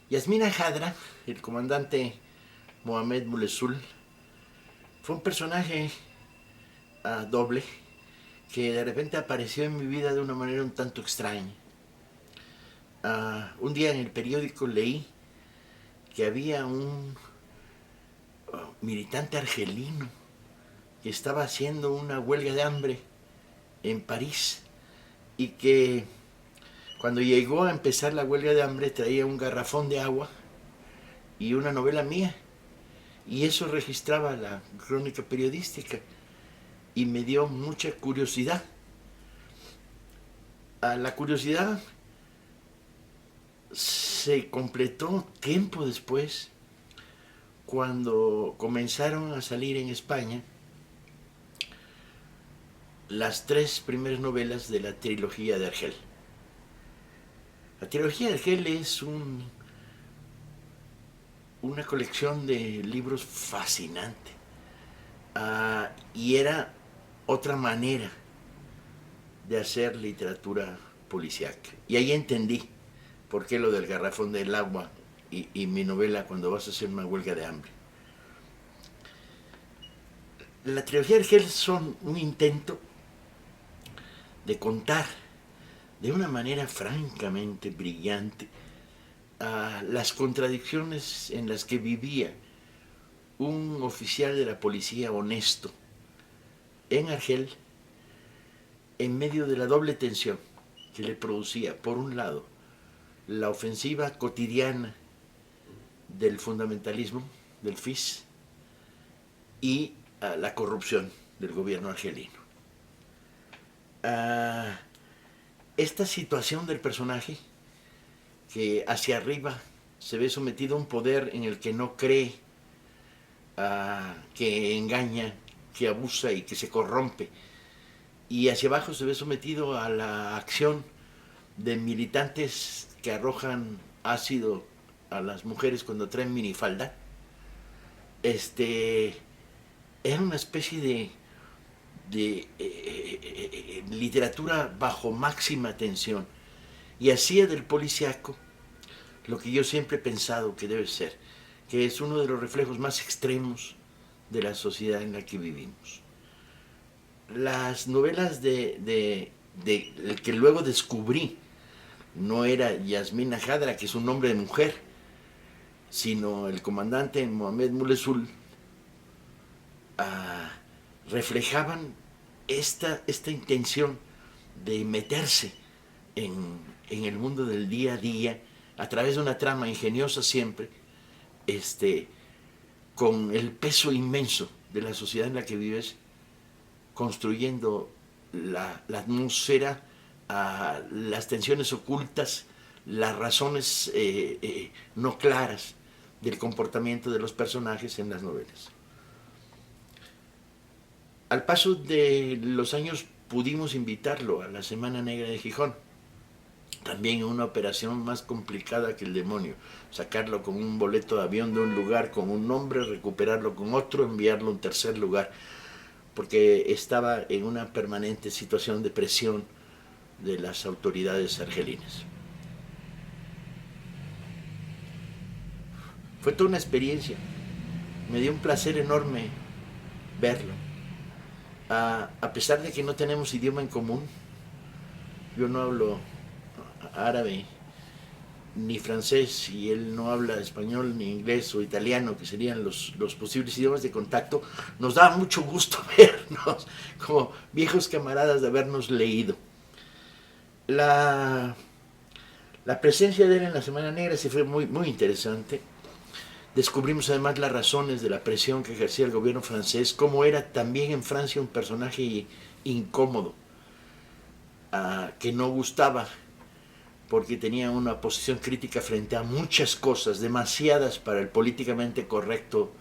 Yasmina Hadra, el comandante Mohamed Mulesul, fue un personaje doble que de repente apareció en mi vida de una manera un tanto extraña. Un día en el periódico leí que había un militante argelino que estaba haciendo una huelga de hambre en París y que cuando llegó a empezar la huelga de hambre traía un garrafón de agua y una novela mía. Y eso registraba la crónica periodística y me dio mucha curiosidad. La curiosidad se completó tiempo después cuando comenzaron a salir en España las tres primeras novelas de la trilogía de Argel. La trilogía de Argel es una colección de libros fascinante y era otra manera de hacer literatura policíaca. Y ahí entendí por qué lo del garrafón del agua y mi novela Cuando vas a hacer una huelga de hambre. La trilogía de Argel son un intento de contar de una manera francamente brillante las contradicciones en las que vivía un oficial de la policía honesto en Argel en medio de la doble tensión que le producía, por un lado, la ofensiva cotidiana del fundamentalismo, del FIS, y la corrupción del gobierno argelino. Esta situación del personaje, que hacia arriba se ve sometido a un poder en el que no cree, que engaña, que abusa y que se corrompe, y hacia abajo se ve sometido a la acción de militantes que arrojan ácido a las mujeres cuando traen minifalda. Era una especie de literatura bajo máxima tensión y hacía del policiaco lo que yo siempre he pensado que debe ser, que es uno de los reflejos más extremos de la sociedad en la que vivimos. Las novelas de que luego descubrí no era Yasmina Hadra, que es un nombre de mujer, sino el comandante Mohamed Mulesul, reflejaban esta intención de meterse en el mundo del día a día a través de una trama ingeniosa siempre, con el peso inmenso de la sociedad en la que vives, construyendo la atmósfera, las tensiones ocultas, las razones no claras del comportamiento de los personajes en las novelas. Al paso de los años pudimos invitarlo a la Semana Negra de Gijón, también en una operación más complicada que el demonio, sacarlo con un boleto de avión de un lugar con un nombre, recuperarlo con otro, enviarlo a un tercer lugar, porque estaba en una permanente situación de presión de las autoridades argelinas. Fue toda una experiencia, me dio un placer enorme verlo. A pesar de que no tenemos idioma en común, yo no hablo árabe ni francés y él no habla español ni inglés o italiano, que serían los posibles idiomas de contacto, nos daba mucho gusto vernos como viejos camaradas de habernos leído. La presencia de él en la Semana Negra sí fue muy, muy interesante. Descubrimos además las razones de la presión que ejercía el gobierno francés, cómo era también en Francia un personaje incómodo, que no gustaba porque tenía una posición crítica frente a muchas cosas, demasiadas para el políticamente correcto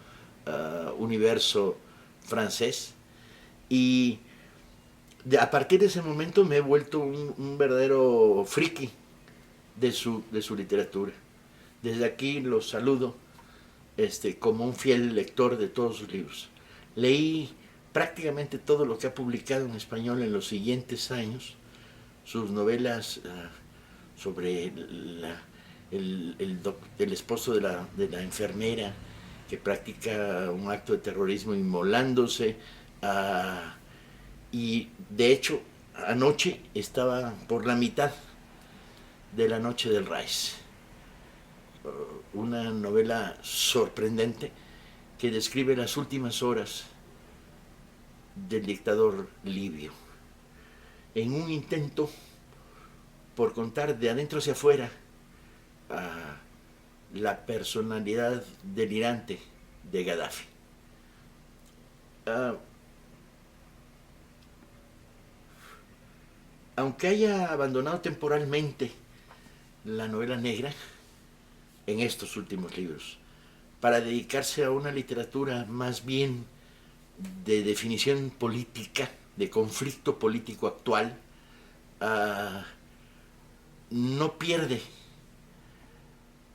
universo francés. Y a partir de ese momento me he vuelto un verdadero friki de su literatura. Desde aquí los saludo como un fiel lector de todos sus libros. Leí prácticamente todo lo que ha publicado en español en los siguientes años, sus novelas sobre el esposo de la enfermera que practica un acto de terrorismo inmolándose. Y de hecho, anoche estaba por la mitad de La Noche del Rais, una novela sorprendente que describe las últimas horas del dictador libio, en un intento por contar de adentro hacia afuera la personalidad delirante de Gaddafi. Aunque haya abandonado temporalmente la novela negra en estos últimos libros, para dedicarse a una literatura más bien de definición política, de conflicto político actual, no pierde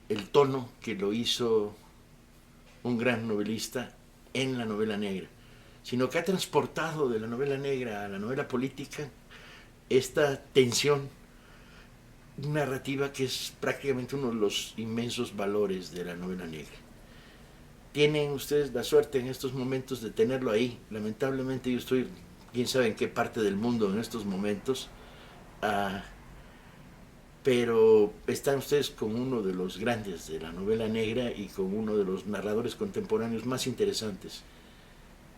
el tono que lo hizo un gran novelista en la novela negra, sino que ha transportado de la novela negra a la novela política esta tensión narrativa que es prácticamente uno de los inmensos valores de la novela negra. Tienen ustedes la suerte en estos momentos de tenerlo ahí. Lamentablemente yo estoy, quién sabe en qué parte del mundo en estos momentos, pero están ustedes con uno de los grandes de la novela negra y con uno de los narradores contemporáneos más interesantes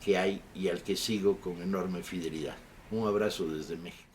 que hay y al que sigo con enorme fidelidad. Un abrazo desde México.